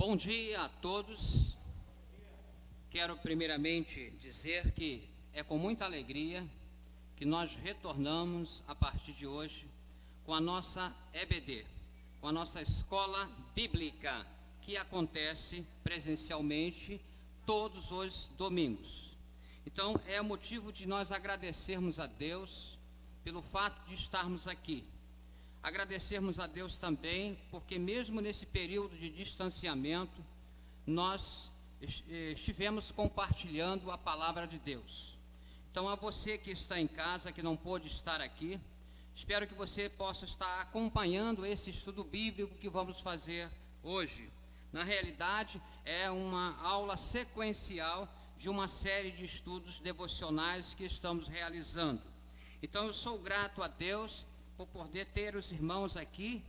Bom dia a todos. Quero primeiramente dizer que é com muita alegria que nós retornamos a partir de hoje com a nossa EBD, com a nossa escola bíblica, que acontece presencialmente todos os domingos. Então, é motivo de nós agradecermos a Deus pelo fato de estarmos aqui. Agradecermos a Deus também, porque mesmo nesse período de distanciamento, nós estivemos compartilhando a palavra de Deus. Então, a você que está em casa, que não pôde estar aqui, espero que você possa estar acompanhando esse estudo bíblico que vamos fazer hoje. Na realidade, é uma aula sequencial de uma série de estudos devocionais que estamos realizando. Então, eu sou grato a Deus por poder ter os irmãos aqui,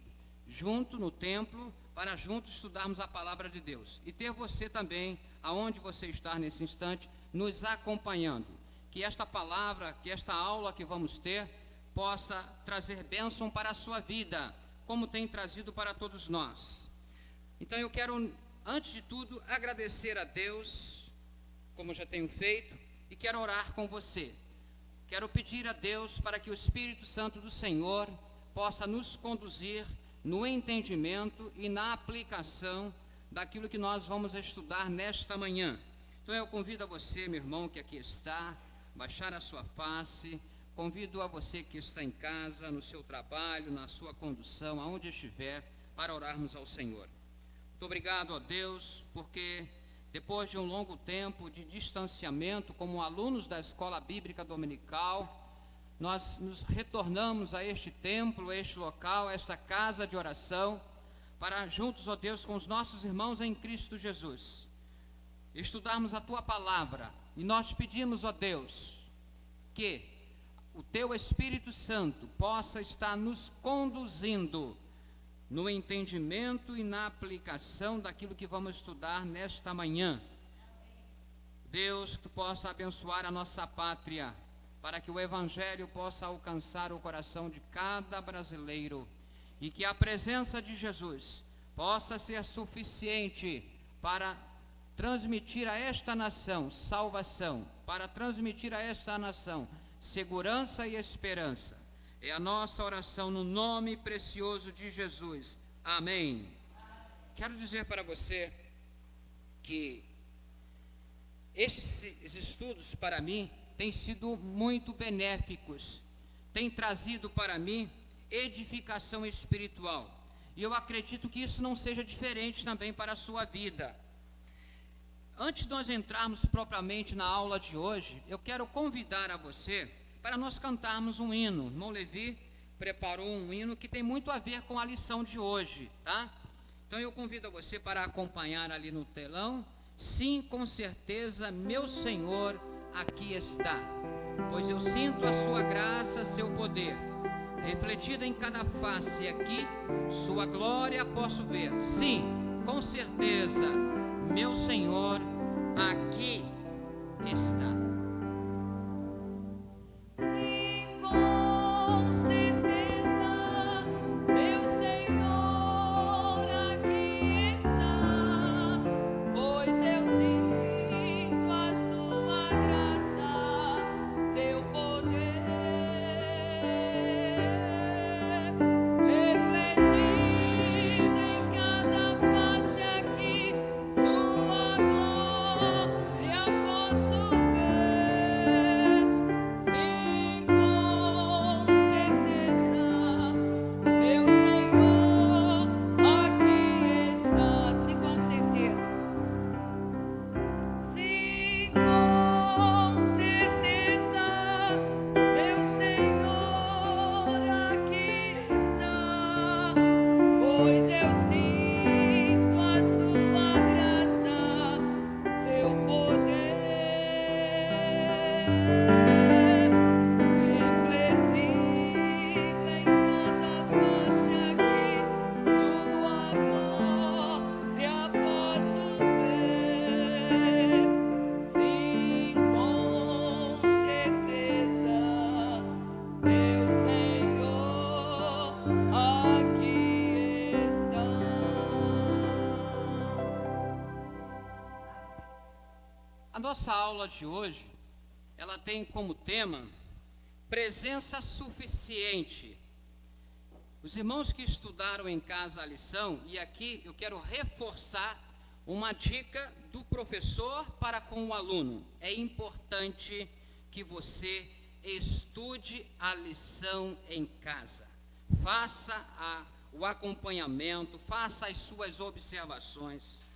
junto no templo, para juntos estudarmos a palavra de Deus. E ter você também, aonde você está nesse instante, nos acompanhando. Que esta palavra, que esta aula que vamos ter, possa trazer bênção para a sua vida, como tem trazido para todos nós. Então eu quero, antes de tudo, agradecer a Deus, como já tenho feito, e quero orar com você. Quero pedir a Deus para que o Espírito Santo do Senhor possa nos conduzir no entendimento e na aplicação daquilo que nós vamos estudar nesta manhã. Então eu convido a você, meu irmão, que aqui está, baixar a sua face. Convido a você que está em casa, no seu trabalho, na sua condução, aonde estiver, para orarmos ao Senhor. Muito obrigado a Deus, porque depois de um longo tempo de distanciamento, como alunos da Escola Bíblica Dominical, nós nos retornamos a este templo, a este local, a esta casa de oração, para juntos, ó Deus, com os nossos irmãos em Cristo Jesus, estudarmos a Tua Palavra. E nós pedimos, ó Deus, que o Teu Espírito Santo possa estar nos conduzindo no entendimento e na aplicação daquilo que vamos estudar nesta manhã. Deus, que Tu possa abençoar a nossa pátria, para que o Evangelho possa alcançar o coração de cada brasileiro, e que a presença de Jesus possa ser suficiente para transmitir a esta nação salvação, para transmitir a esta nação segurança e esperança. É a nossa oração no nome precioso de Jesus. Amém. Quero dizer para você que esses estudos para mim têm sido muito benéficos, têm trazido para mim edificação espiritual. E eu acredito que isso não seja diferente também para a sua vida. Antes de nós entrarmos propriamente na aula de hoje, eu quero convidar a você para nós cantarmos um hino. O irmão Levi preparou um hino que tem muito a ver com a lição de hoje, tá? Então eu convido a você para acompanhar ali no telão. Sim, com certeza, meu Senhor aqui está, pois eu sinto a sua graça, seu poder, refletida em cada face aqui, sua glória posso ver. Sim, com certeza, meu Senhor aqui está. Posso ver. A nossa aula de hoje, ela tem como tema presença suficiente. Os irmãos que estudaram em casa a lição, e aqui eu quero reforçar uma dica do professor para com o aluno. É importante que você estude a lição em casa. Faça o acompanhamento, faça as suas observações.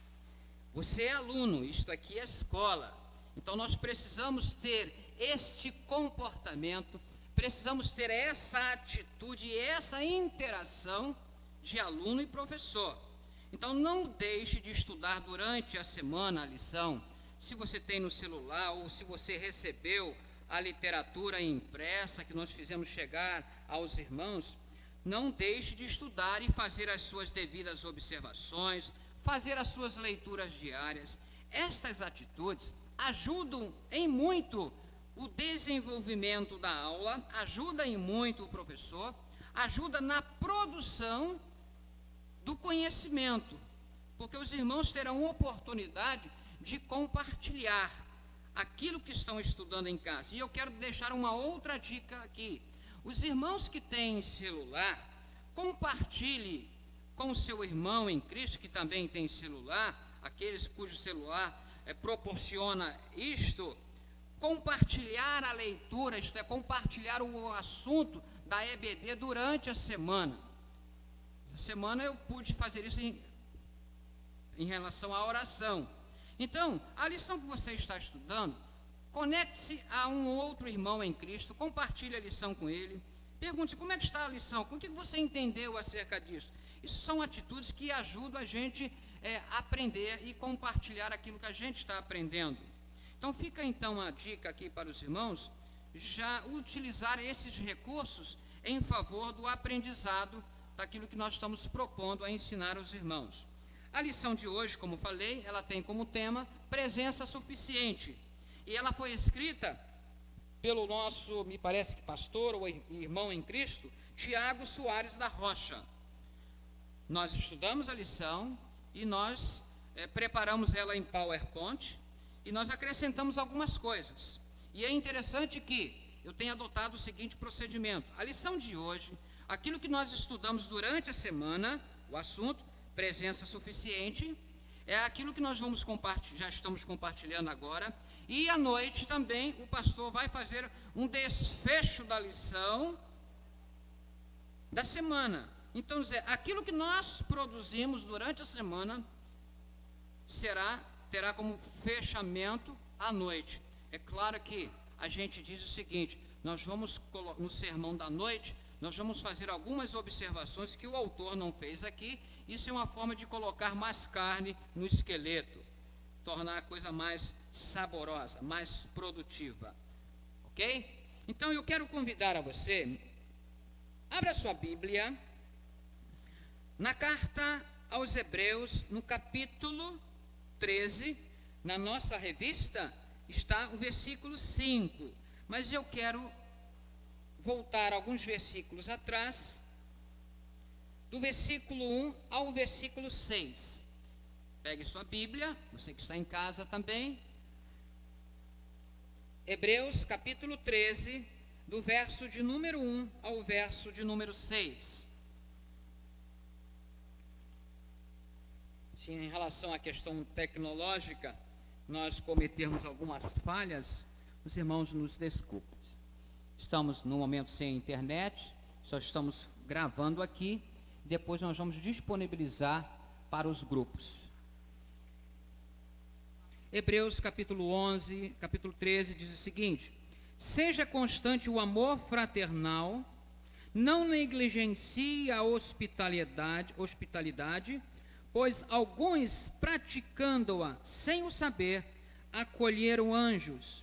Você é aluno, isto aqui é escola. Então nós precisamos ter este comportamento, precisamos ter essa atitude e essa interação de aluno e professor. Então não deixe de estudar durante a semana a lição. Se você tem no celular ou se você recebeu a literatura impressa que nós fizemos chegar aos irmãos, não deixe de estudar e fazer as suas devidas observações, fazer as suas leituras diárias. Estas atitudes ajudam em muito o desenvolvimento da aula, ajuda em muito o professor, ajuda na produção do conhecimento, porque os irmãos terão oportunidade de compartilhar aquilo que estão estudando em casa. E eu quero deixar uma outra dica aqui. Os irmãos que têm celular, compartilhe com o seu irmão em Cristo, que também tem celular, aqueles cujo celular proporciona isto, compartilhar a leitura, isto é, compartilhar o assunto da EBD durante a semana. Essa semana eu pude fazer isso em relação à oração. Então, a lição que você está estudando, conecte-se a um outro irmão em Cristo, compartilhe a lição com ele, pergunte como é que está a lição, o que você entendeu acerca disso. Isso são atitudes que ajudam a gente a aprender e compartilhar aquilo que a gente está aprendendo. Então fica então a dica aqui para os irmãos, já utilizar esses recursos em favor do aprendizado daquilo que nós estamos propondo a ensinar aos irmãos. A lição de hoje, como falei, ela tem como tema presença suficiente. E ela foi escrita pelo nosso, me parece que pastor ou irmão em Cristo, Tiago Soares da Rocha. Nós estudamos a lição e nós preparamos ela em PowerPoint e nós acrescentamos algumas coisas. E é interessante que eu tenha adotado o seguinte procedimento. A lição de hoje, aquilo que nós estudamos durante a semana, o assunto, presença suficiente, é aquilo que nós vamos já estamos compartilhando agora. E à noite também o pastor vai fazer um desfecho da lição da semana. Então, aquilo que nós produzimos durante a semana terá como fechamento à noite. É claro que a gente diz o seguinte, nós vamos, no sermão da noite, nós vamos fazer algumas observações que o autor não fez aqui. Isso é uma forma de colocar mais carne no esqueleto, tornar a coisa mais saborosa, mais produtiva, ok? Então eu quero convidar a você, abra sua Bíblia, na carta aos Hebreus, no capítulo 13, na nossa revista, está o versículo 5, mas eu quero voltar alguns versículos atrás, do versículo 1 ao versículo 6. Pegue sua Bíblia, você que está em casa também. Hebreus capítulo 13, do verso de número 1 ao verso de número 6. Se em relação à questão tecnológica nós cometermos algumas falhas, os irmãos nos desculpem. Estamos no momento sem internet, só estamos gravando aqui, depois nós vamos disponibilizar para os grupos. Hebreus capítulo 13 diz o seguinte: seja constante o amor fraternal, não negligencie a hospitalidade, pois alguns, praticando-a sem o saber, acolheram anjos.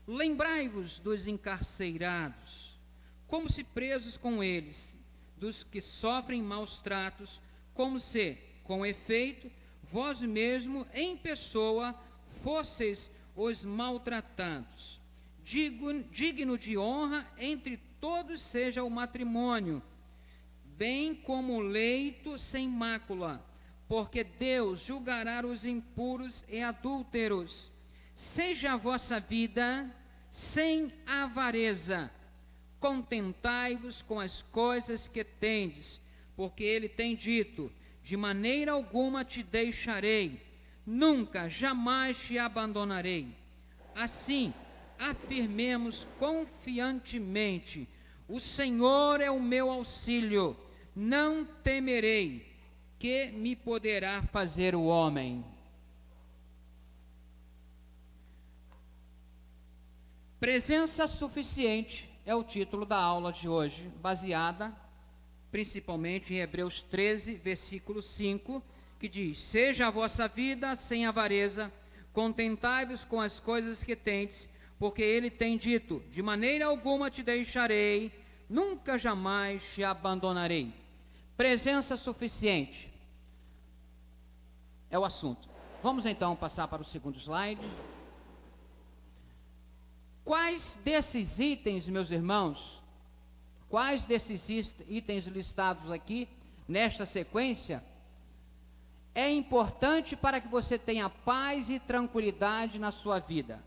Lembrai-vos dos encarcerados, como se presos com eles, dos que sofrem maus tratos, como se, com efeito, vós mesmo em pessoa fosseis os maltratados. Digno de honra entre todos seja o matrimônio, bem como o leito sem mácula, porque Deus julgará os impuros e adúlteros, seja a vossa vida sem avareza, contentai-vos com as coisas que tendes, porque ele tem dito: de maneira alguma te deixarei, nunca, jamais te abandonarei. Assim, afirmemos confiantemente: o Senhor é o meu auxílio, não temerei, que me poderá fazer o homem. Presença suficiente é o título da aula de hoje, baseada principalmente em Hebreus 13, versículo 5, que diz: seja a vossa vida sem avareza, contentai-vos com as coisas que tendes, porque ele tem dito: de maneira alguma te deixarei, nunca jamais te abandonarei. Presença suficiente é o assunto. Vamos então passar para o segundo slide. Quais desses itens, meus irmãos, quais desses itens listados aqui, nesta sequência, é importante para que você tenha paz e tranquilidade na sua vida?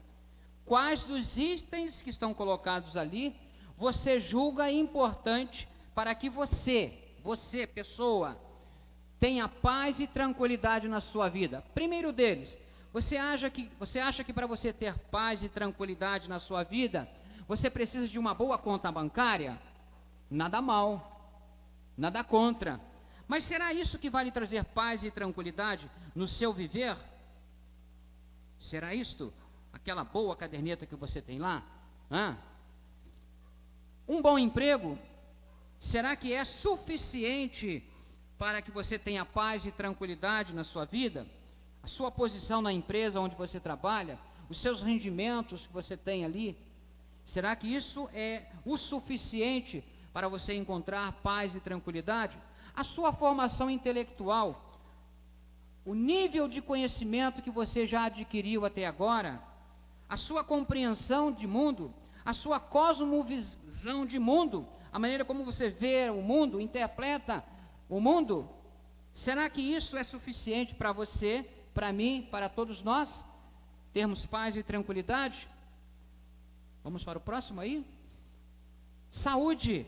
Quais dos itens que estão colocados ali, você julga importante para que você, pessoa, tenha paz e tranquilidade na sua vida? Primeiro deles, você acha que para você ter paz e tranquilidade na sua vida, você precisa de uma boa conta bancária? Nada mal, nada contra. Mas será isso que vai lhe trazer paz e tranquilidade no seu viver? Será isto? Aquela boa caderneta que você tem lá? Um bom emprego, será que é suficiente para que você tenha paz e tranquilidade na sua vida? A sua posição na empresa onde você trabalha, os seus rendimentos que você tem ali, será que isso é o suficiente para você encontrar paz e tranquilidade? A sua formação intelectual, o nível de conhecimento que você já adquiriu até agora, a sua compreensão de mundo, a sua cosmovisão de mundo, a maneira como você vê o mundo, interpreta o mundo, será que isso é suficiente para você, para mim, para todos nós, termos paz e tranquilidade? Vamos para o próximo aí? Saúde.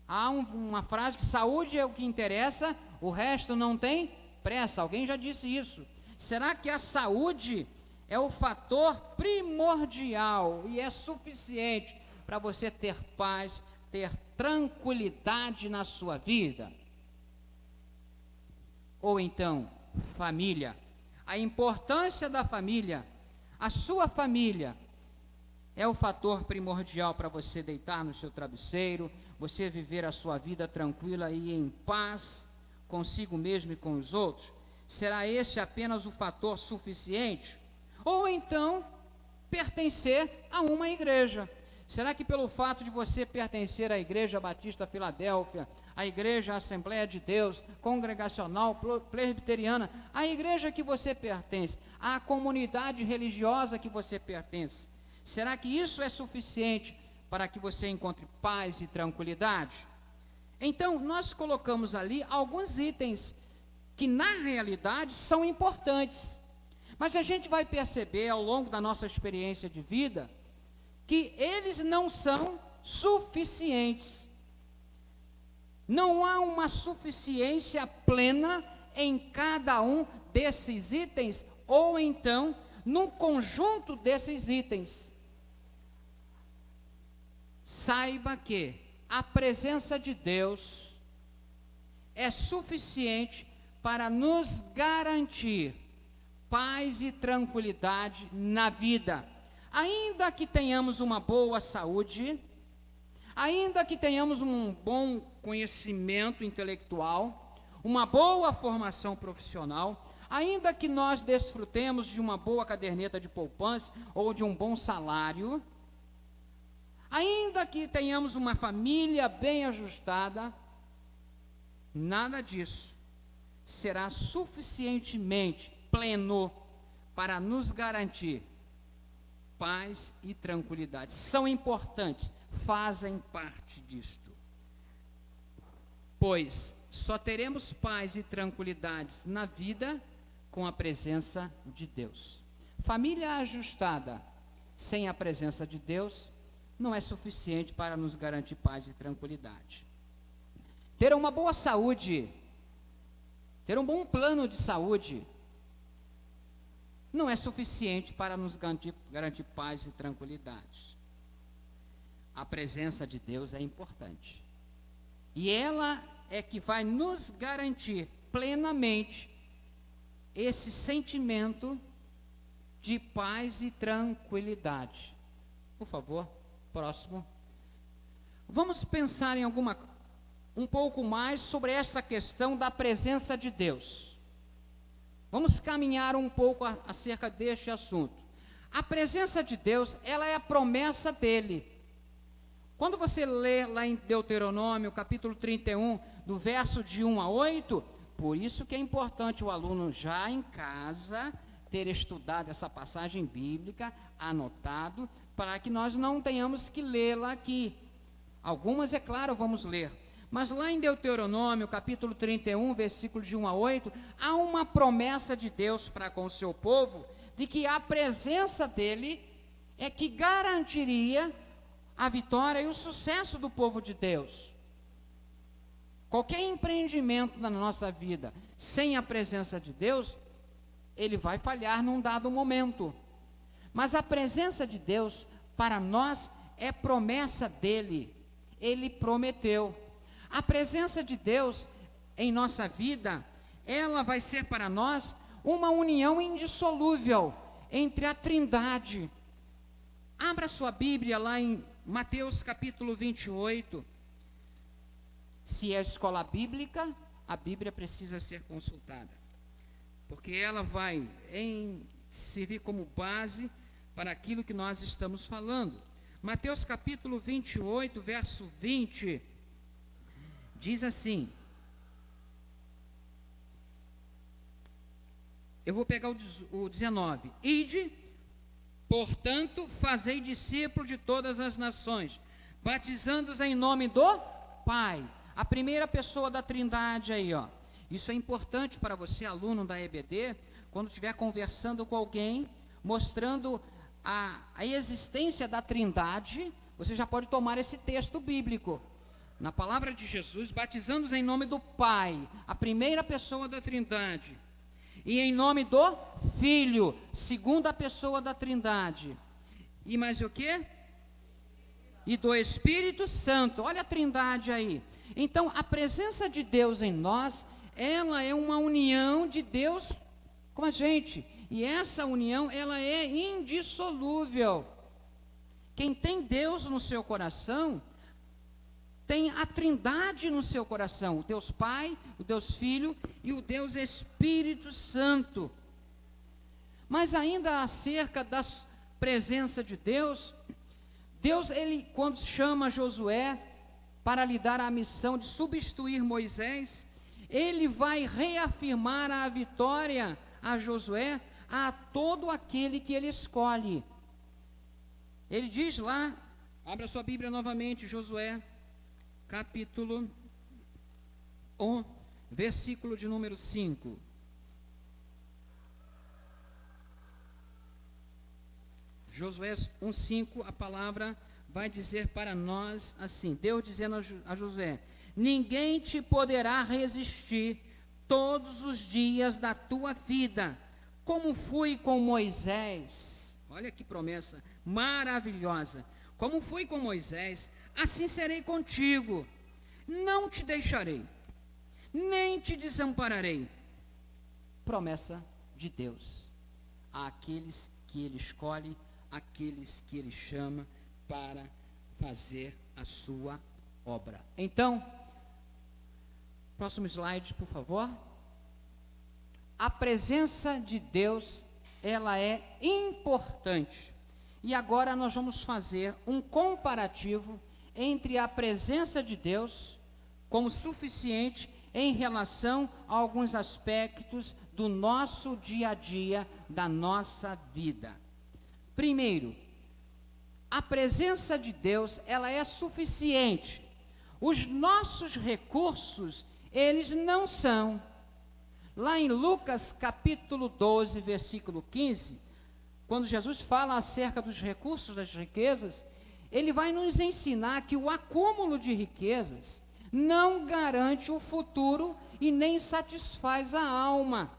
Há uma frase que saúde é o que interessa, o resto não tem pressa. Alguém já disse isso. Será que a saúde é o fator primordial e é suficiente para você ter paz, ter tranquilidade na sua vida? Ou então, família. A importância da família, a sua família, é o fator primordial para você deitar no seu travesseiro, você viver a sua vida tranquila e em paz consigo mesmo e com os outros? Será esse apenas o fator suficiente? Ou então, pertencer a uma igreja. Será que pelo fato de você pertencer à Igreja Batista Filadélfia, à Igreja Assembleia de Deus, Congregacional, Presbiteriana, a igreja que você pertence, à comunidade religiosa que você pertence, será que isso é suficiente para que você encontre paz e tranquilidade? Então, nós colocamos ali alguns itens que na realidade são importantes, mas a gente vai perceber ao longo da nossa experiência de vida que eles não são suficientes. Não há uma suficiência plena em cada um desses itens, ou então num conjunto desses itens. Saiba que a presença de Deus é suficiente para nos garantir paz e tranquilidade na vida. Ainda que tenhamos uma boa saúde, ainda que tenhamos um bom conhecimento intelectual, uma boa formação profissional, ainda que nós desfrutemos de uma boa caderneta de poupança ou de um bom salário, ainda que tenhamos uma família bem ajustada, nada disso será suficientemente pleno para nos garantir paz e tranquilidade. São importantes, fazem parte disto. Pois só teremos paz e tranquilidade na vida com a presença de Deus. Família ajustada sem a presença de Deus não é suficiente para nos garantir paz e tranquilidade. Ter uma boa saúde, ter um bom plano de saúde, não é suficiente para nos garantir paz e tranquilidade. A presença de Deus é importante. E ela é que vai nos garantir plenamente esse sentimento de paz e tranquilidade. Por favor, próximo. Vamos pensar em um pouco mais sobre esta questão da presença de Deus. Vamos caminhar um pouco acerca deste assunto. A presença de Deus, ela é a promessa dele. Quando você lê lá em Deuteronômio, capítulo 31, do verso de 1 a 8, por isso que é importante o aluno já em casa ter estudado essa passagem bíblica, anotado, para que nós não tenhamos que lê-la aqui. Algumas, é claro, vamos ler. Mas lá em Deuteronômio, capítulo 31, versículo de 1 a 8, há uma promessa de Deus para com o seu povo, de que a presença dele é que garantiria a vitória e o sucesso do povo de Deus. Qualquer empreendimento na nossa vida sem a presença de Deus, ele vai falhar num dado momento. Mas a presença de Deus, para nós, é promessa dele. Ele prometeu. A presença de Deus em nossa vida, ela vai ser para nós uma união indissolúvel entre a Trindade. Abra sua Bíblia lá em Mateus capítulo 28. Se é escola bíblica, a Bíblia precisa ser consultada, porque ela vai servir como base para aquilo que nós estamos falando. Mateus capítulo 28, verso 20, diz assim, eu vou pegar o 19, ide, portanto, fazei discípulos de todas as nações, batizando-os em nome do Pai, a primeira pessoa da Trindade aí, ó. Isso é importante para você, aluno da EBD, quando estiver conversando com alguém, mostrando a existência da Trindade, você já pode tomar esse texto bíblico. Na palavra de Jesus, batizando-os em nome do Pai, a primeira pessoa da Trindade, e em nome do Filho, segunda pessoa da Trindade, e mais o quê? E do Espírito Santo. Olha a Trindade aí. Então, a presença de Deus em nós, ela é uma união de Deus com a gente, e essa união, ela é indissolúvel. Quem tem Deus no seu coração, tem a Trindade no seu coração, o Deus Pai, o Deus Filho e o Deus Espírito Santo. Mas ainda acerca da presença de Deus, ele, quando chama Josué para lhe dar a missão de substituir Moisés, ele vai reafirmar a vitória a Josué, a todo aquele que ele escolhe. Ele diz lá, abra sua Bíblia novamente, Josué, capítulo 1, versículo de número 5. Josué 1,5, a palavra vai dizer para nós assim, Deus dizendo a Josué, ninguém te poderá resistir todos os dias da tua vida, como fui com Moisés. Olha que promessa maravilhosa. Como fui com Moisés, assim serei contigo. Não te deixarei, nem te desampararei. Promessa de Deus àqueles que Ele escolhe, àqueles que Ele chama para fazer a sua obra. Então, próximo slide, por favor. A presença de Deus, ela é importante. E agora nós vamos fazer um comparativo entre a presença de Deus como suficiente em relação a alguns aspectos do nosso dia a dia, da nossa vida. Primeiro, a presença de Deus, ela é suficiente. Os nossos recursos, eles não são. Lá em Lucas capítulo 12, versículo 15, quando Jesus fala acerca dos recursos, das riquezas, ele vai nos ensinar que o acúmulo de riquezas não garante o futuro e nem satisfaz a alma.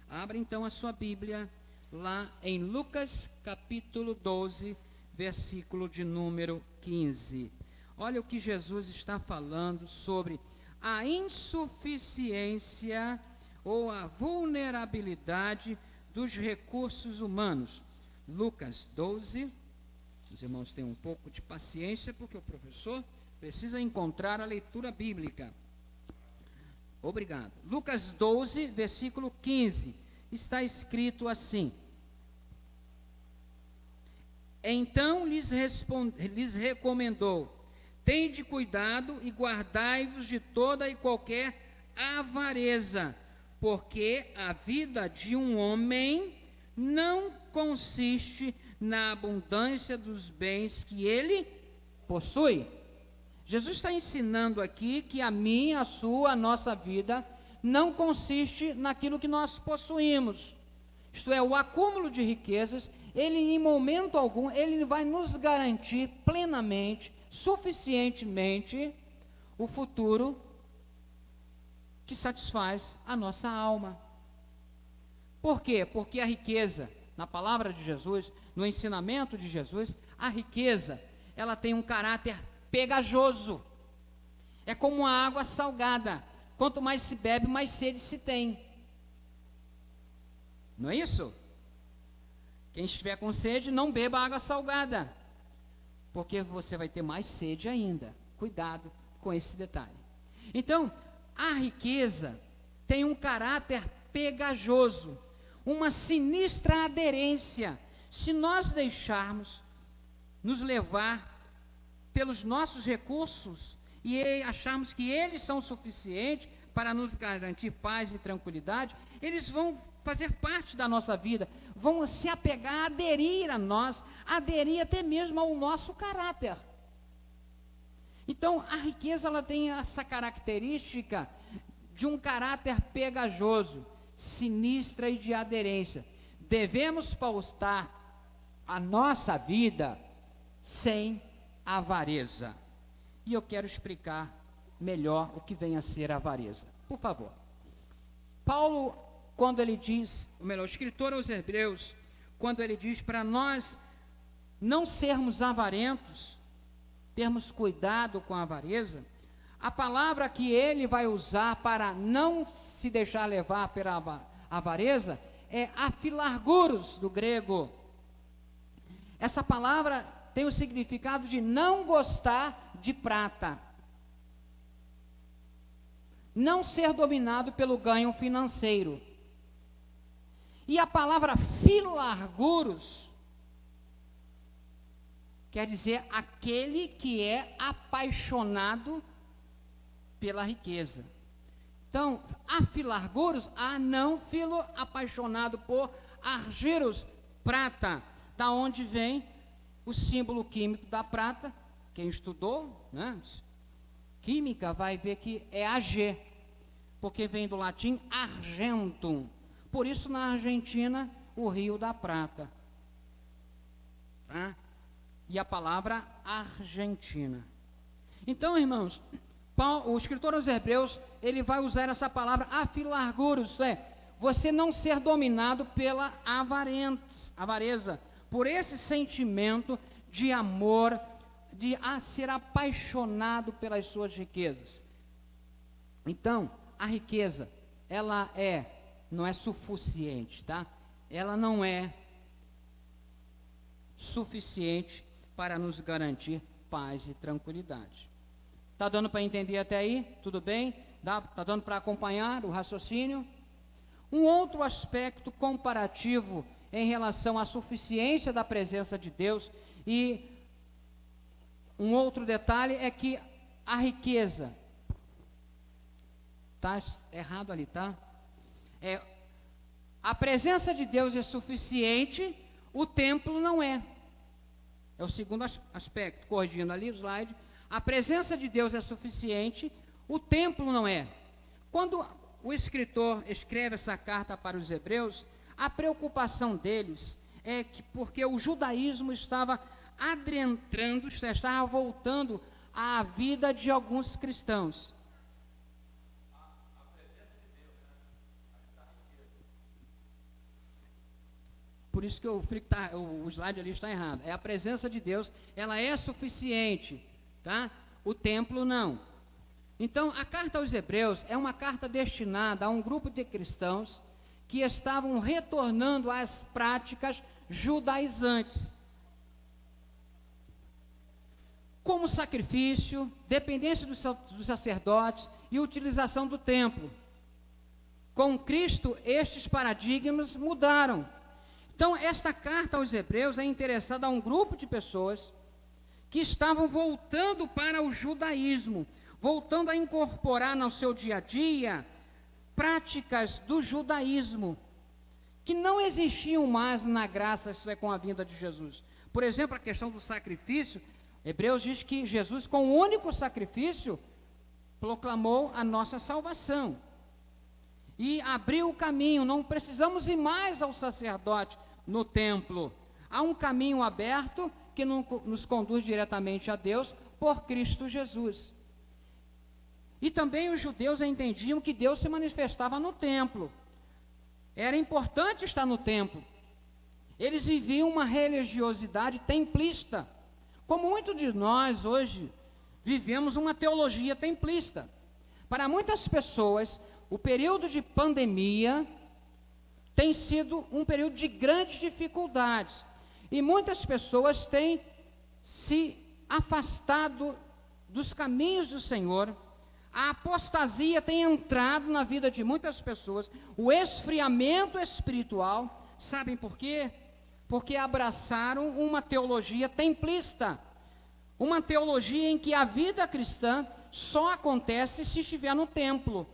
Abra então a sua Bíblia lá em Lucas capítulo 12, versículo de número 15. Olha o que Jesus está falando sobre a insuficiência ou a vulnerabilidade dos recursos humanos. Lucas 12, os irmãos têm um pouco de paciência, porque o professor precisa encontrar a leitura bíblica. Obrigado. Lucas 12, versículo 15, está escrito assim: então lhes recomendou: tende cuidado e guardai-vos de toda e qualquer avareza, porque a vida de um homem não consiste na abundância dos bens que ele possui. Jesus está ensinando aqui que a minha, a sua, a nossa vida não consiste naquilo que nós possuímos. Isto é, o acúmulo de riquezas, ele em momento algum, ele vai nos garantir plenamente, suficientemente, o futuro que satisfaz a nossa alma. Por quê? Porque a riqueza, na palavra de Jesus, no ensinamento de Jesus, a riqueza, ela tem um caráter pegajoso. É como uma água salgada. Quanto mais se bebe, mais sede se tem. Não é isso? Quem estiver com sede, não beba água salgada, porque você vai ter mais sede ainda. Cuidado com esse detalhe. Então, a riqueza tem um caráter pegajoso, uma sinistra aderência. Se nós deixarmos nos levar pelos nossos recursos e acharmos que eles são suficientes para nos garantir paz e tranquilidade, eles vão fazer parte da nossa vida, vão se apegar, aderir a nós, aderir até mesmo ao nosso caráter. Então, a riqueza, ela tem essa característica de um caráter pegajoso, sinistra e de aderência. Devemos pautar a nossa vida sem avareza. E eu quero explicar melhor o que vem a ser a avareza. Por favor. Paulo, quando ele diz, ou melhor, o escritor aos Hebreus, quando ele diz para nós não sermos avarentos, termos cuidado com a avareza, a palavra que ele vai usar para não se deixar levar pela avareza é afilarguros, do grego. Essa palavra tem o significado de não gostar de prata, não ser dominado pelo ganho financeiro. E a palavra filarguros quer dizer aquele que é apaixonado pela riqueza. Então, afilarguros, não filo, apaixonado por argiros, prata, da onde vem o símbolo químico da prata. Quem estudou, né, química, vai ver que é Ag, porque vem do latim argentum. Por isso, na Argentina, o Rio da Prata. Tá? E a palavra Argentina. Então, irmãos, o escritor aos Hebreus, ele vai usar essa palavra afilarguros, isto é, você não ser dominado pela avareza, por esse sentimento de amor, de ser apaixonado pelas suas riquezas. Então, a riqueza, ela não é suficiente, tá? Ela não é suficiente para nos garantir paz e tranquilidade. Está dando para entender até aí? Tudo bem? Está dando para acompanhar o raciocínio? Um outro aspecto comparativo em relação à suficiência da presença de Deus, e um outro detalhe é que a riqueza, está errado ali, tá? A presença de Deus é suficiente, o templo não é. É o segundo aspecto, corrigindo ali o slide. A presença de Deus é suficiente, o templo não é. Quando o escritor escreve essa carta para os hebreus, a preocupação deles é que porque o judaísmo estava adentrando, estava voltando à vida de alguns cristãos. Por isso que o slide ali está errado. É a presença de Deus, ela é suficiente, tá? O templo não. Então, a carta aos Hebreus é uma carta destinada a um grupo de cristãos que estavam retornando às práticas judaizantes, como sacrifício, dependência dos sacerdotes e utilização do templo. Com Cristo, estes paradigmas mudaram. Então, esta carta aos Hebreus é interessada a um grupo de pessoas que estavam voltando para o judaísmo, voltando a incorporar no seu dia a dia práticas do judaísmo, que não existiam mais na graça, isso é, com a vinda de Jesus. Por exemplo, a questão do sacrifício, Hebreus diz que Jesus, com o único sacrifício, proclamou a nossa salvação e abriu o caminho. Não precisamos ir mais ao sacerdote no templo. Há um caminho aberto que nos conduz diretamente a Deus por Cristo Jesus. E também os judeus entendiam que Deus se manifestava no templo. Era importante estar no templo. Eles viviam uma religiosidade templista, como muitos de nós hoje vivemos uma teologia templista. Para muitas pessoas, o período de pandemia tem sido um período de grandes dificuldades, e muitas pessoas têm se afastado dos caminhos do Senhor. A apostasia tem entrado na vida de muitas pessoas, o esfriamento espiritual. Sabem por quê? Porque abraçaram uma teologia templista, uma teologia em que a vida cristã só acontece se estiver no templo.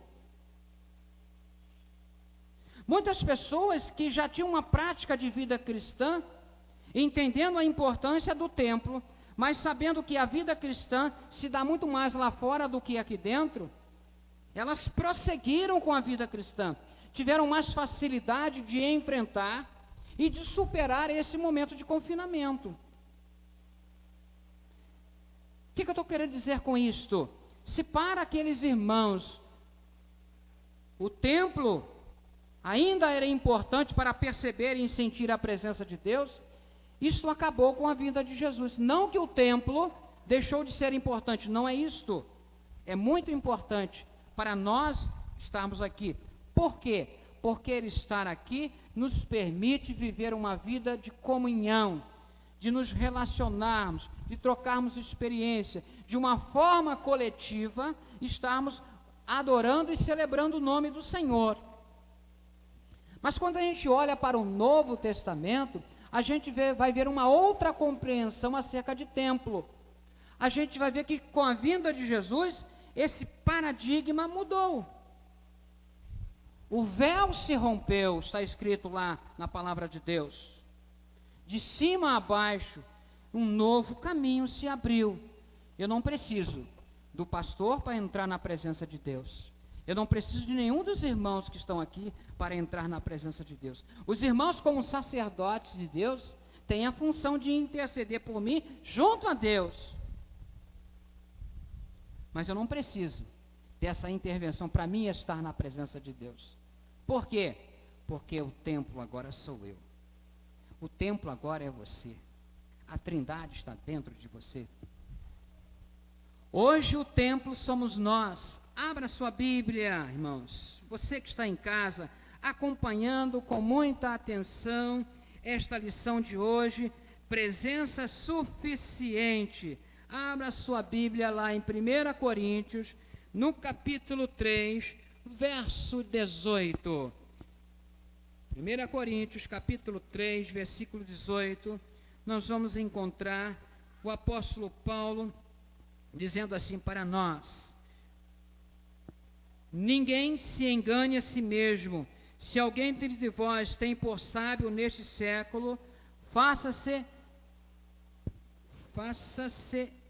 Muitas pessoas que já tinham uma prática de vida cristã, entendendo a importância do templo, mas sabendo que a vida cristã se dá muito mais lá fora do que aqui dentro, elas prosseguiram com a vida cristã, tiveram mais facilidade de enfrentar e de superar esse momento de confinamento. O que eu estou querendo dizer com isto? Se para aqueles irmãos o templo ainda era importante para perceberem e sentir a presença de Deus, isto acabou com a vinda de Jesus. Não que o templo deixou de ser importante, não é isto. É muito importante para nós estarmos aqui. Por quê? Porque ele estar aqui nos permite viver uma vida de comunhão, de nos relacionarmos, de trocarmos experiência, de uma forma coletiva, estarmos adorando e celebrando o nome do Senhor. Mas quando a gente olha para o Novo Testamento, a gente vai ver uma outra compreensão acerca de templo. A gente vai ver que com a vinda de Jesus, esse paradigma mudou. O véu se rompeu, está escrito lá na palavra de Deus. De cima a baixo, um novo caminho se abriu. Eu não preciso do pastor para entrar na presença de Deus. Eu não preciso de nenhum dos irmãos que estão aqui para entrar na presença de Deus. Os irmãos, como sacerdotes de Deus, têm a função de interceder por mim junto a Deus. Mas eu não preciso dessa intervenção para mim estar na presença de Deus. Por quê? Porque o templo agora sou eu. O templo agora é você. A Trindade está dentro de você. Hoje o templo somos nós. Abra sua Bíblia, irmãos. Você que está em casa, acompanhando com muita atenção esta lição de hoje, presença suficiente. Abra sua Bíblia lá em 1 Coríntios, no capítulo 3, verso 18. 1 Coríntios, capítulo 3, versículo 18, nós vamos encontrar o apóstolo Paulo dizendo assim para nós: ninguém se engane a si mesmo. Se alguém entre vós tem por sábio neste século, faça-se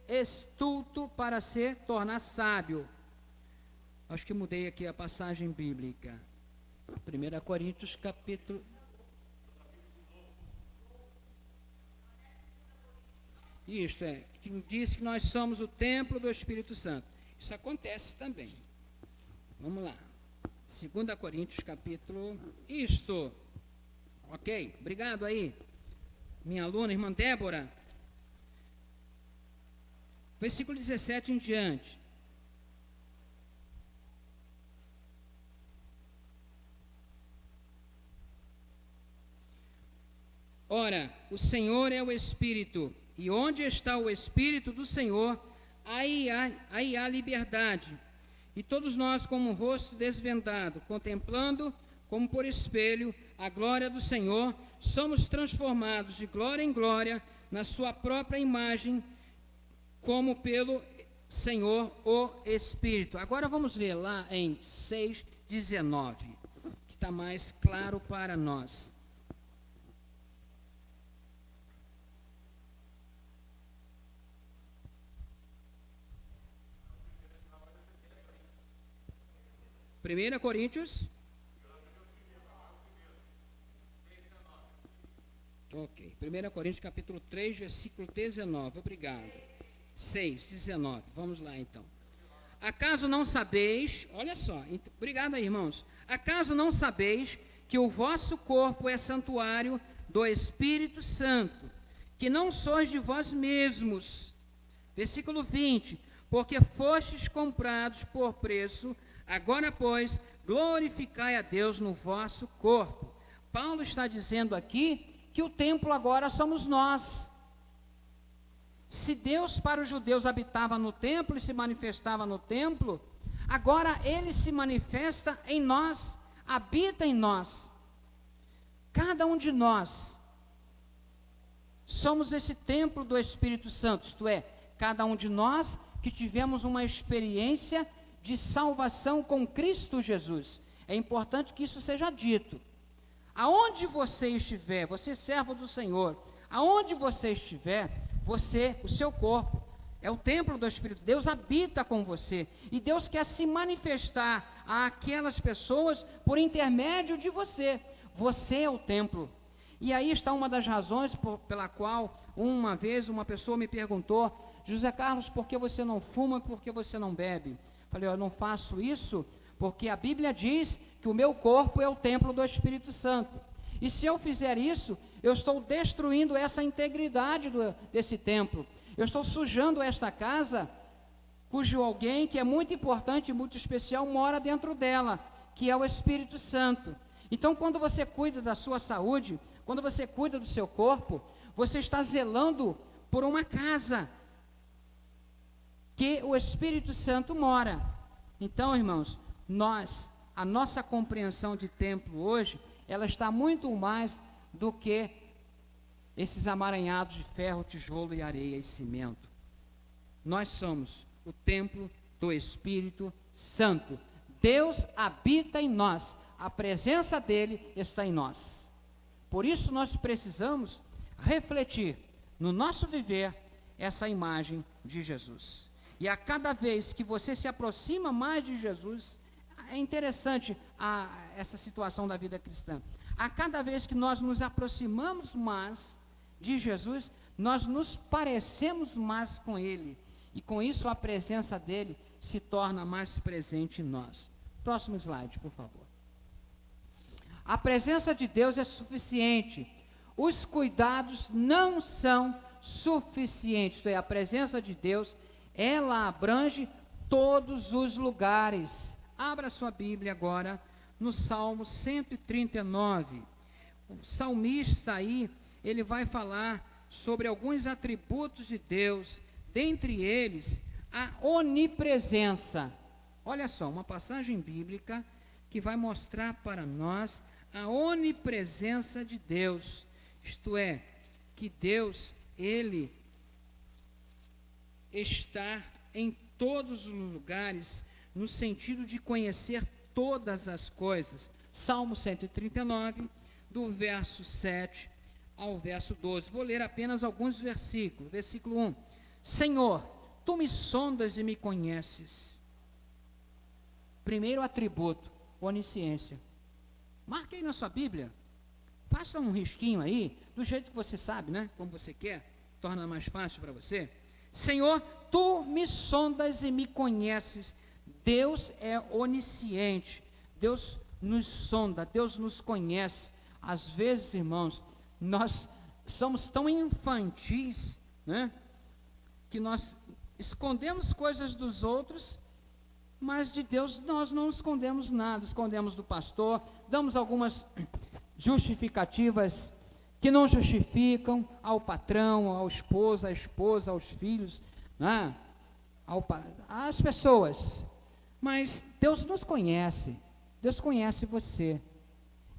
estulto para se tornar sábio. Acho que mudei aqui a passagem bíblica. 1 Coríntios capítulo... Isto é, que diz que nós somos o templo do Espírito Santo. Isso acontece também. Vamos lá. 2 Coríntios capítulo... Isto. Ok, obrigado aí. Minha aluna, irmã Débora. Versículo 17 em diante. Ora, o Senhor é o Espírito, e onde está o Espírito do Senhor, aí há liberdade. E todos nós, como um rosto desvendado, contemplando, como por espelho, a glória do Senhor, somos transformados de glória em glória, na sua própria imagem, como pelo Senhor, o Espírito. Agora vamos ler lá em 6:19, que está mais claro para nós. Primeira Coríntios. Ok. 1 Coríntios capítulo 3, versículo 19. Obrigado. 6:19. Vamos lá então. Acaso não sabeis, olha só, obrigado aí, irmãos. Acaso não sabeis que o vosso corpo é santuário do Espírito Santo, que não sois de vós mesmos? Versículo 20. Porque fostes comprados por preço. Agora, pois, glorificai a Deus no vosso corpo. Paulo está dizendo aqui que o templo agora somos nós. Se Deus para os judeus habitava no templo e se manifestava no templo, agora Ele se manifesta em nós, habita em nós. Cada um de nós somos esse templo do Espírito Santo, isto é, cada um de nós que tivemos uma experiência de salvação com Cristo Jesus. É importante que isso seja dito. Aonde você estiver, você servo do Senhor, aonde você estiver, você, o seu corpo, é o templo do Espírito. Deus habita com você. E Deus quer se manifestar àquelas pessoas por intermédio de você. Você é o templo. E aí está uma das razões pela qual, uma vez, uma pessoa me perguntou: José Carlos, por que você não fuma, por que você não bebe? Falei, eu não faço isso porque a Bíblia diz que o meu corpo é o templo do Espírito Santo. E se eu fizer isso, eu estou destruindo essa integridade desse templo. Eu estou sujando esta casa, cujo alguém que é muito importante e muito especial mora dentro dela, que é o Espírito Santo. Então, quando você cuida da sua saúde, quando você cuida do seu corpo, você está zelando por uma casa que o Espírito Santo mora. Então, irmãos, a nossa compreensão de templo hoje, ela está muito mais do que esses amaranhados de ferro, tijolo e areia e cimento. Nós somos o templo do Espírito Santo. Deus habita em nós, a presença dele está em nós. Por isso nós precisamos refletir no nosso viver essa imagem de Jesus. E a cada vez que você se aproxima mais de Jesus, é interessante essa situação da vida cristã. A cada vez que nós nos aproximamos mais de Jesus, nós nos parecemos mais com Ele. E com isso a presença dEle se torna mais presente em nós. Próximo slide, por favor. A presença de Deus é suficiente. Os cuidados não são suficientes. Isto é, a presença de Deus, ela abrange todos os lugares. Abra sua Bíblia agora no Salmo 139. O salmista aí, ele vai falar sobre alguns atributos de Deus, dentre eles a onipresença. Olha só, uma passagem bíblica que vai mostrar para nós a onipresença de Deus. Isto é, que Deus, Ele está em todos os lugares, no sentido de conhecer todas as coisas. Salmo 139, do verso 7 ao verso 12. Vou ler apenas alguns versículos. Versículo 1. Senhor, tu me sondas e me conheces. Primeiro atributo, onisciência. Marque aí na sua Bíblia. Faça um risquinho aí, do jeito que você sabe, né? Como você quer. torna mais fácil para você. Senhor, tu me sondas e me conheces. Deus é onisciente. Deus nos sonda, Deus nos conhece. Às vezes, irmãos, nós somos tão infantis, né, que nós escondemos coisas dos outros, mas de Deus nós não escondemos nada. Escondemos do pastor, damos algumas justificativas que não justificam ao patrão, ao esposo, à esposa, aos filhos, né, às pessoas. Mas Deus nos conhece, Deus conhece você.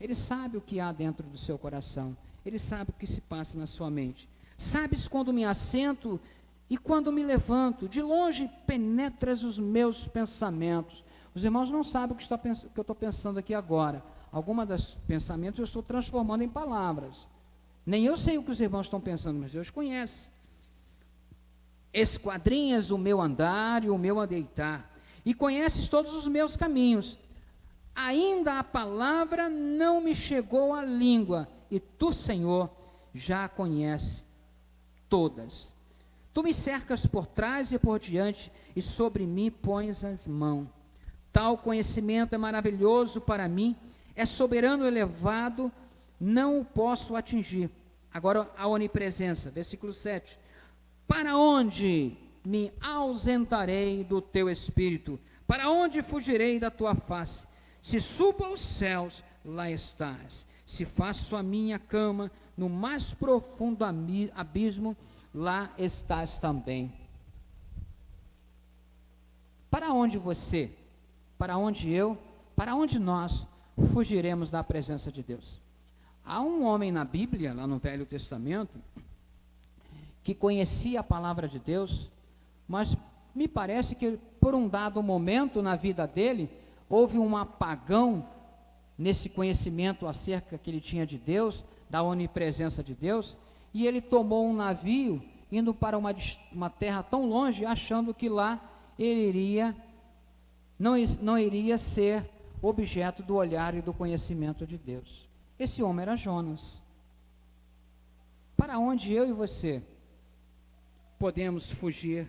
Ele sabe o que há dentro do seu coração, Ele sabe o que se passa na sua mente. Sabes quando me assento e quando me levanto, de longe penetras os meus pensamentos. Os irmãos não sabem o que eu estou pensando aqui agora. Alguns dos pensamentos eu estou transformando em palavras. Nem eu sei o que os irmãos estão pensando, mas Deus conhece. Esquadrinhas o meu andar e o meu adeitar, e conheces todos os meus caminhos. Ainda a palavra não me chegou à língua, e tu, Senhor, já a conheces todas. Tu me cercas por trás e por diante, e sobre mim pões as mãos. Tal conhecimento é maravilhoso para mim, é soberano, elevado, não o posso atingir. Agora a onipresença, versículo 7. Para onde me ausentarei do teu espírito? Para onde fugirei da tua face? Se subo aos céus, lá estás. Se faço a minha cama no mais profundo abismo, lá estás também. Para onde você, para onde eu, para onde nós fugiremos da presença de Deus? Há um homem na Bíblia, lá no Velho Testamento, que conhecia a palavra de Deus, mas me parece que por um dado momento na vida dele, houve um apagão nesse conhecimento acerca que ele tinha de Deus, da onipresença de Deus, e ele tomou um navio, indo para uma terra tão longe, achando que lá ele não iria ser objeto do olhar e do conhecimento de Deus. Esse homem era Jonas. Para onde eu e você podemos fugir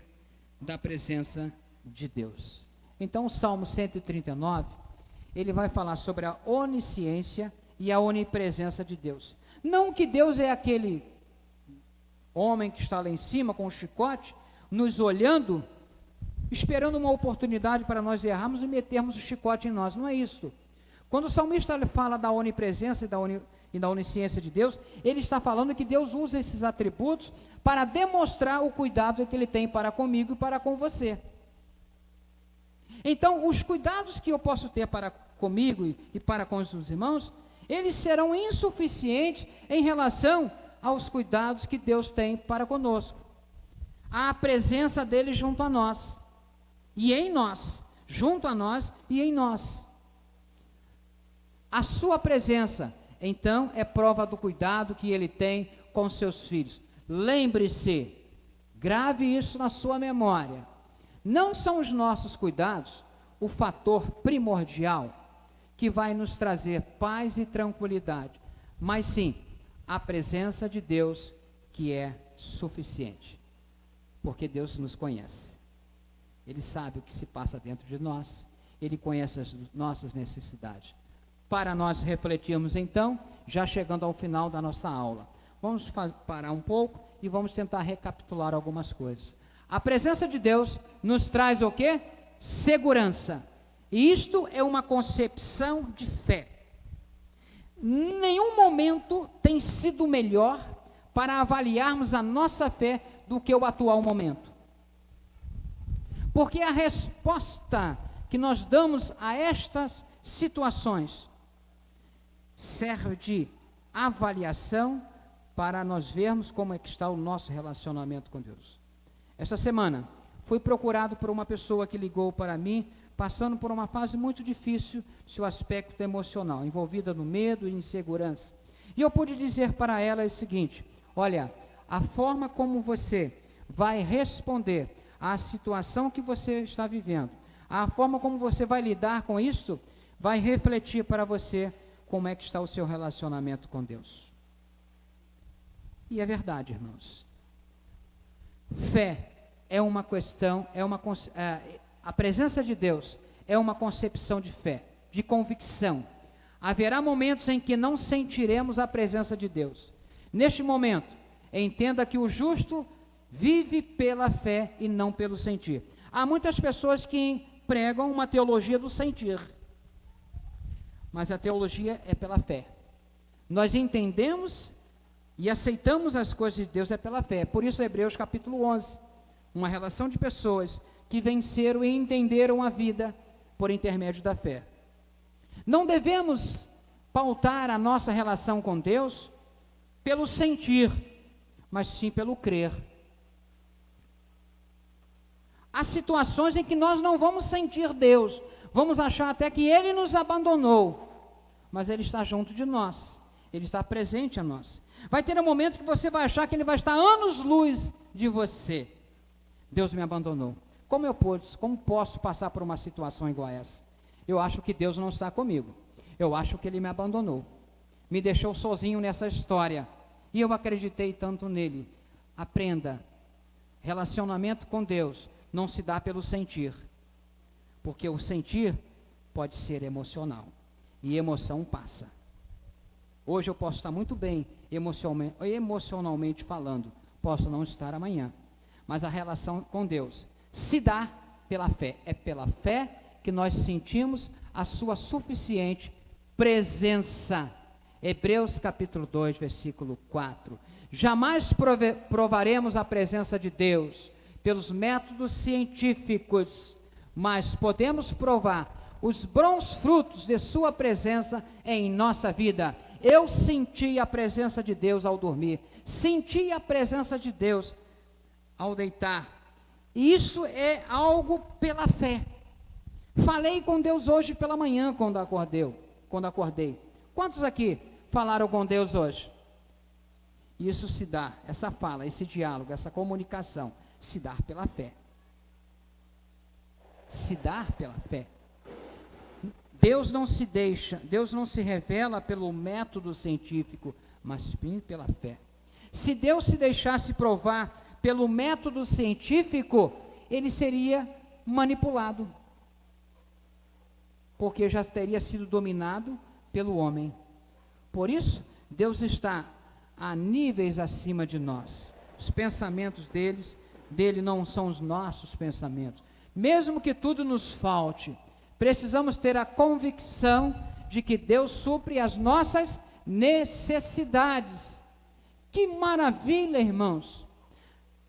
da presença de Deus? Então o Salmo 139, ele vai falar sobre a onisciência e a onipresença de Deus. Não que Deus é aquele homem que está lá em cima com o chicote, nos olhando, esperando uma oportunidade para nós errarmos e metermos o chicote em nós. Não é isso. Quando o salmista fala da onipresença e da onisciência de Deus, ele está falando que Deus usa esses atributos para demonstrar o cuidado que Ele tem para comigo e para com você. Então, os cuidados que eu posso ter para comigo e para com os irmãos, eles serão insuficientes em relação aos cuidados que Deus tem para conosco. A presença dEle junto a nós, e em nós, junto a nós e em nós. A sua presença, então, é prova do cuidado que Ele tem com seus filhos. Lembre-se, grave isso na sua memória. Não são os nossos cuidados o fator primordial que vai nos trazer paz e tranquilidade, mas sim a presença de Deus, que é suficiente, porque Deus nos conhece. Ele sabe o que se passa dentro de nós, Ele conhece as nossas necessidades. Para nós refletirmos então, já chegando ao final da nossa aula, vamos parar um pouco e vamos tentar recapitular algumas coisas. A presença de Deus nos traz o quê? Segurança. E isto é uma concepção de fé. Nenhum momento tem sido melhor para avaliarmos a nossa fé do que o atual momento. Porque a resposta que nós damos a estas situações serve de avaliação para nós vermos como é que está o nosso relacionamento com Deus. Essa semana, fui procurado por uma pessoa que ligou para mim, passando por uma fase muito difícil, seu aspecto emocional, envolvida no medo e insegurança. E eu pude dizer para ela o seguinte: olha, a forma como você vai responder à situação que você está vivendo, a forma como você vai lidar com isto, vai refletir para você como é que está o seu relacionamento com Deus. E é verdade, irmãos. Fé é uma questão, a presença de Deus é uma concepção de fé, de convicção. Haverá momentos em que não sentiremos a presença de Deus. Neste momento, entenda que o justo vive pela fé e não pelo sentir. Há muitas pessoas que pregam uma teologia do sentir, mas a teologia é pela fé. Nós entendemos e aceitamos as coisas de Deus pela fé. Por isso Hebreus capítulo 11, uma relação de pessoas que venceram e entenderam a vida por intermédio da fé. Não devemos pautar a nossa relação com Deus pelo sentir, mas sim pelo crer. Há situações em que nós não vamos sentir Deus, vamos achar até que Ele nos abandonou, mas Ele está junto de nós, Ele está presente a nós. Vai ter um momento que você vai achar que Ele vai estar anos-luz de você. Deus me abandonou. Como posso passar por uma situação igual a essa? Eu acho que Deus não está comigo, eu acho que Ele me abandonou, me deixou sozinho nessa história, e eu acreditei tanto nele. Aprenda, relacionamento com Deus não se dá pelo sentir, porque o sentir pode ser emocional, e emoção passa. Hoje eu posso estar muito bem emocionalmente falando, posso não estar amanhã, mas a relação com Deus se dá pela fé. É pela fé que nós sentimos a sua suficiente presença. Hebreus capítulo 2, versículo 4. Jamais provaremos a presença de Deus pelos métodos científicos, mas podemos provar os bons frutos de sua presença em nossa vida. Eu senti a presença de Deus ao dormir, senti a presença de Deus ao deitar, e isso é algo pela fé. Falei com Deus hoje pela manhã quando acordei. Quantos aqui falaram com Deus hoje? Isso se dá, essa fala, esse diálogo, essa comunicação, se dá pela fé. Se dá pela fé. Deus não se revela pelo método científico, mas sim pela fé. Se Deus se deixasse provar pelo método científico, ele seria manipulado, porque já teria sido dominado pelo homem. Por isso, Deus está a níveis acima de nós. Os pensamentos dele não são os nossos pensamentos. Mesmo que tudo nos falte, precisamos ter a convicção de que Deus supre as nossas necessidades. Que maravilha, irmãos!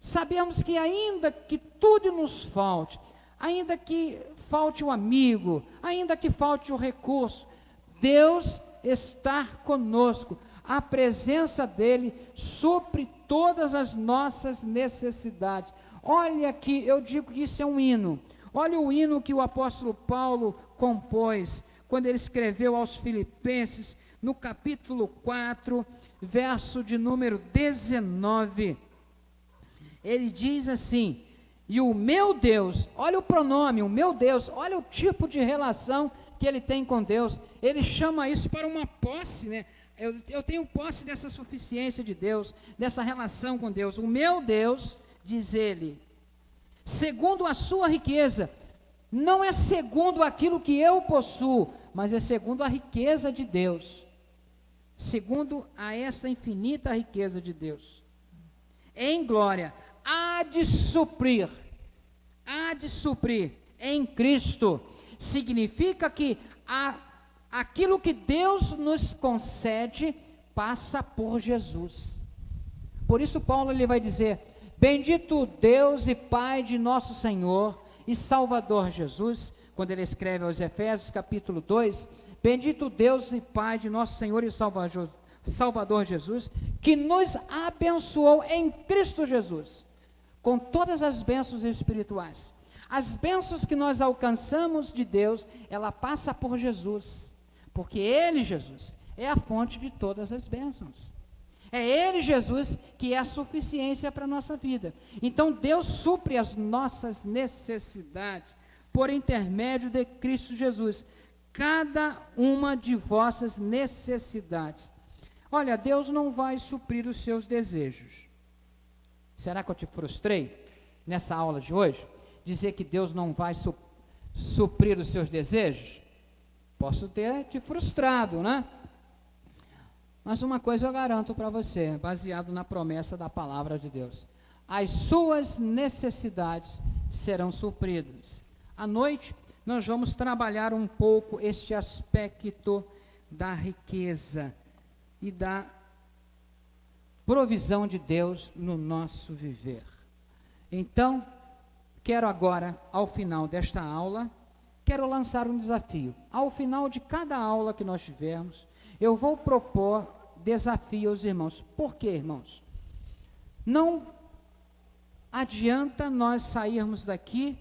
Sabemos que ainda que tudo nos falte, ainda que falte o amigo, ainda que falte o recurso, Deus está conosco. A presença dele supre todas as nossas necessidades. Olha aqui, eu digo que isso é um hino. Olha o hino que o apóstolo Paulo compôs, quando ele escreveu aos Filipenses, no capítulo 4, verso de número 19. Ele diz assim: e o meu Deus, olha o pronome, o meu Deus, olha o tipo de relação que ele tem com Deus. Ele chama isso para uma posse, né? Eu tenho posse dessa suficiência de Deus, dessa relação com Deus. O meu Deus, diz ele, segundo a sua riqueza, não é segundo aquilo que eu possuo, mas é segundo a riqueza de Deus, segundo a essa infinita riqueza de Deus, em glória, há de suprir em Cristo. Significa que aquilo que Deus nos concede passa por Jesus. Por isso Paulo ele vai dizer: bendito Deus e Pai de nosso Senhor e Salvador Jesus, quando ele escreve aos Efésios capítulo 2, bendito Deus e Pai de nosso Senhor e Salvador Jesus, que nos abençoou em Cristo Jesus, com todas as bênçãos espirituais. As bênçãos que nós alcançamos de Deus, ela passa por Jesus, porque Ele, Jesus, é a fonte de todas as bênçãos. É Ele, Jesus, que é a suficiência para a nossa vida. Então Deus supre as nossas necessidades por intermédio de Cristo Jesus, cada uma de vossas necessidades. Olha, Deus não vai suprir os seus desejos. Será que eu te frustrei nessa aula de hoje? Dizer que Deus não vai suprir os seus desejos? Posso ter te frustrado, né? Mas uma coisa eu garanto para você, baseado na promessa da palavra de Deus: as suas necessidades serão supridas. À noite, nós vamos trabalhar um pouco este aspecto da riqueza e da provisão de Deus no nosso viver. Então, quero agora, ao final desta aula, quero lançar um desafio. Ao final de cada aula que nós tivermos, eu vou propor desafio aos irmãos. Por quê, irmãos? Não adianta nós sairmos daqui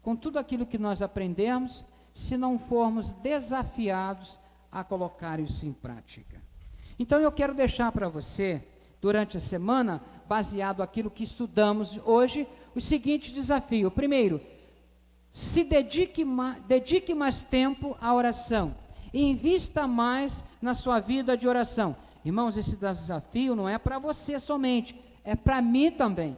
com tudo aquilo que nós aprendemos, se não formos desafiados a colocar isso em prática. Então eu quero deixar para você, durante a semana, baseado naquilo que estudamos hoje, o seguinte desafio. Primeiro, se dedique mais tempo à oração. E invista mais na sua vida de oração. Irmãos, esse desafio não é para você somente, é para mim também.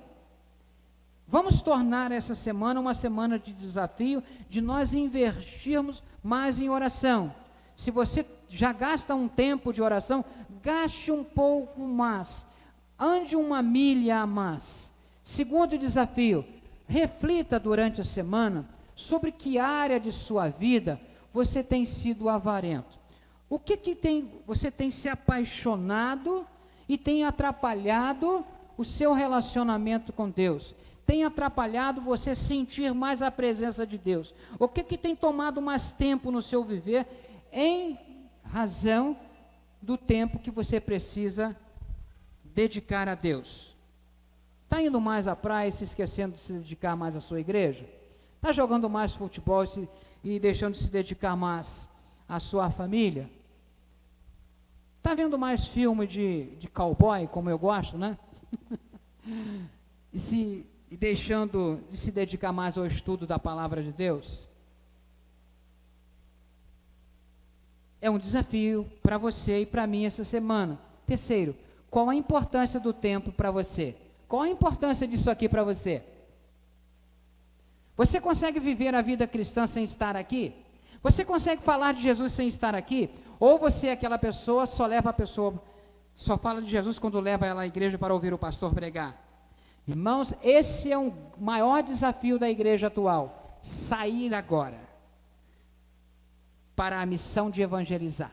Vamos tornar essa semana uma semana de desafio, de nós investirmos mais em oração. Se você já gasta um tempo de oração, gaste um pouco mais. Ande uma milha a mais. Segundo desafio, reflita durante a semana sobre que área de sua vida você tem sido avarento. O que você tem se apaixonado e tem atrapalhado o seu relacionamento com Deus? Tem atrapalhado você sentir mais a presença de Deus? O que tem tomado mais tempo no seu viver em razão do tempo que você precisa dedicar a Deus? Está indo mais à praia e se esquecendo de se dedicar mais à sua igreja? Está jogando mais futebol e deixando de se dedicar mais à sua família? Está vendo mais filme de cowboy, como eu gosto, né? E deixando de se dedicar mais ao estudo da palavra de Deus? É um desafio para você e para mim essa semana. Terceiro, qual a importância do tempo para você? Qual a importância disso aqui para você? Você consegue viver a vida cristã sem estar aqui? Você consegue falar de Jesus sem estar aqui? Ou você é aquela pessoa, só fala de Jesus quando leva ela à igreja para ouvir o pastor pregar? Irmãos, esse é o maior desafio da igreja atual. Sair agora para a missão de evangelizar.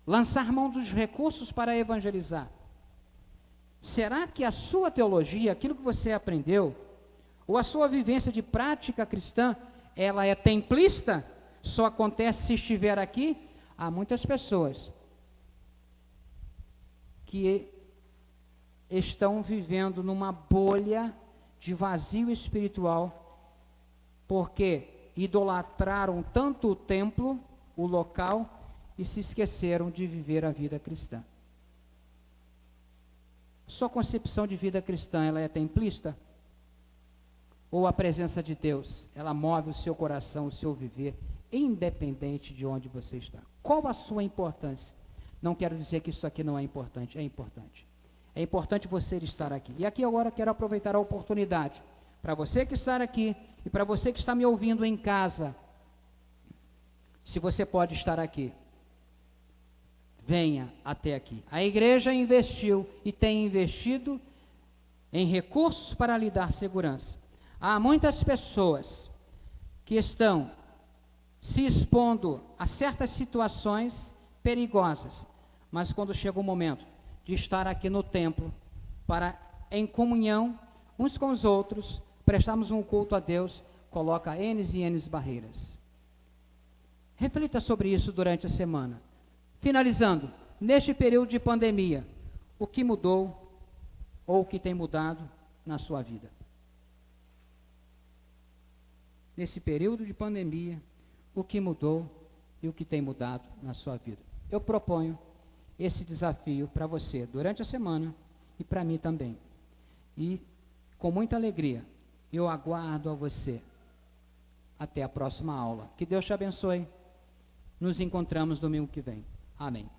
Lançar mão dos recursos para evangelizar. Será que a sua teologia, aquilo que você aprendeu, ou a sua vivência de prática cristã, ela é templista? Só acontece se estiver aqui? Há muitas pessoas que estão vivendo numa bolha de vazio espiritual, porque idolatraram tanto o templo, o local, e se esqueceram de viver a vida cristã. Sua concepção de vida cristã, ela é templista? Ou a presença de Deus, ela move o seu coração, o seu viver, independente de onde você está? Qual a sua importância? Não quero dizer que isso aqui não é importante, é importante. É importante você estar aqui. E aqui agora quero aproveitar a oportunidade, para você que está aqui, e para você que está me ouvindo em casa, se você pode estar aqui, venha até aqui. A igreja investiu e tem investido em recursos para lhe dar segurança. Há muitas pessoas que estão se expondo a certas situações perigosas, mas quando chega o momento de estar aqui no templo, para em comunhão uns com os outros, prestarmos um culto a Deus, coloca N e N barreiras. Reflita sobre isso durante a semana. Finalizando, neste período de pandemia, o que mudou ou o que tem mudado na sua vida? Nesse período de pandemia, o que mudou e o que tem mudado na sua vida? Eu proponho esse desafio para você durante a semana e para mim também. E com muita alegria, eu aguardo a você até a próxima aula. Que Deus te abençoe. Nos encontramos domingo que vem. Amém.